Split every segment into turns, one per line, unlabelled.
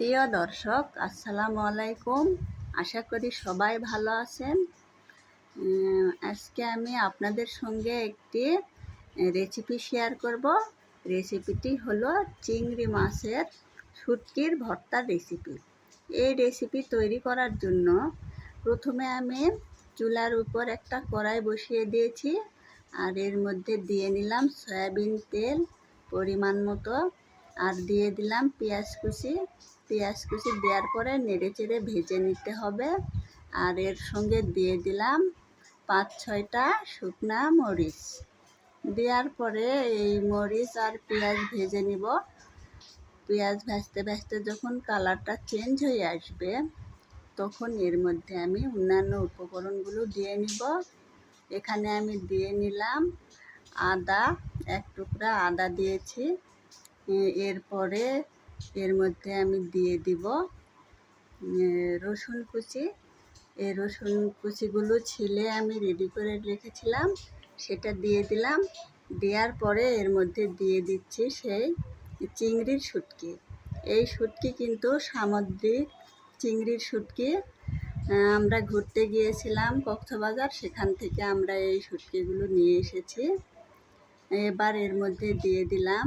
প্রিয় দর্শক, আসসালামু আলাইকুম। আশা করি সবাই ভালো আছেন। আজকে আমি আপনাদের সঙ্গে একটি রেসিপি শেয়ার করব। রেসিপিটি হলো চিংড়ি মাছের শুটকির ভর্তার রেসিপি। এই রেসিপি তৈরি করার জন্য প্রথমে আমি চুলার উপর একটা কড়াই বসিয়ে দিয়েছি, আর এর মধ্যে দিয়ে নিলাম সয়াবিন তেল পরিমাণ মতো, আর দিয়ে দিলাম পেঁয়াজ কুচি দেওয়ার পরে নেড়েচেড়ে ভেজে নিতে হবে। আর এর সঙ্গে দিয়ে দিলাম 5-6টা শুকনা মরিচ। দেওয়ার পরে এই মরিচ আর পেঁয়াজ ভেজে নিব। পেঁয়াজ ভাজতে ভাজতে যখন কালারটা চেঞ্জ হয়ে আসবে, তখন এর মধ্যে আমি অন্যান্য উপকরণগুলো দিয়ে নিব। এখানে আমি দিয়ে নিলাম আদা, 1 টুকরা আদা দিয়েছি। এরপরে এর মধ্যে আমি দিয়ে দিব রসুন কুচি। এই রসুন কুচিগুলো ছিলে আমি রেডি করে রেখেছিলাম, সেটা দিয়ে দিলাম। দেওয়ার পরে এর মধ্যে দিয়ে দিচ্ছি সেই চিংড়ির শুটকি। এই শুটকি কিন্তু সামুদ্রিক চিংড়ির শুটকি। আমরা ঘুরতে গিয়েছিলাম কক্সবাজার, সেখান থেকে আমরা এই শুটকিগুলো নিয়ে এসেছি। এবার এর মধ্যে দিয়ে দিলাম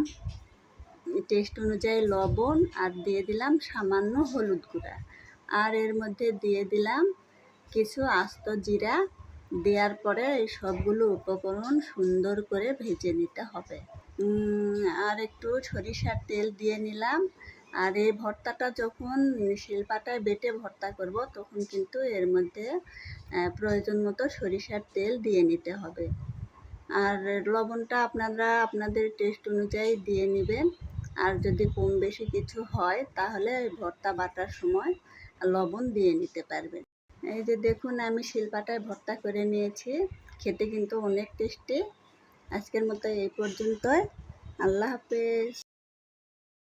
টেস্ট অনুযায়ী লবণ, আর দিয়ে দিলাম সামান্য হলুদ গুঁড়া, আর এর মধ্যে দিয়ে দিলাম কিছু আস্ত জিরা। দেওয়ার পরে এই সবগুলো উপকরণ সুন্দর করে ভেজে নিতে হবে। আর একটু সরিষার তেল দিয়ে নিলাম। আর এই ভর্তাটা যখন শিলপাটায় বেটে ভর্তা করব, তখন কিন্তু এর মধ্যে প্রয়োজন মতো সরিষার তেল দিয়ে নিতে হবে। আর লবণটা আপনারা আপনাদের টেস্ট অনুযায়ী দিয়ে নেবেন। আর যদি কম বেশি কিছু হয়, তাহলে ভর্তা বাটার সময় লবণ দিয়ে নিতে পারবেন। এই যে দেখুন, আমি শিলপাটায় ভর্তা করে নিয়েছি। খেতে কিন্তু অনেক টেস্টি। আজকের মতো এই পর্যন্তই। আল্লাহ হাফেজ।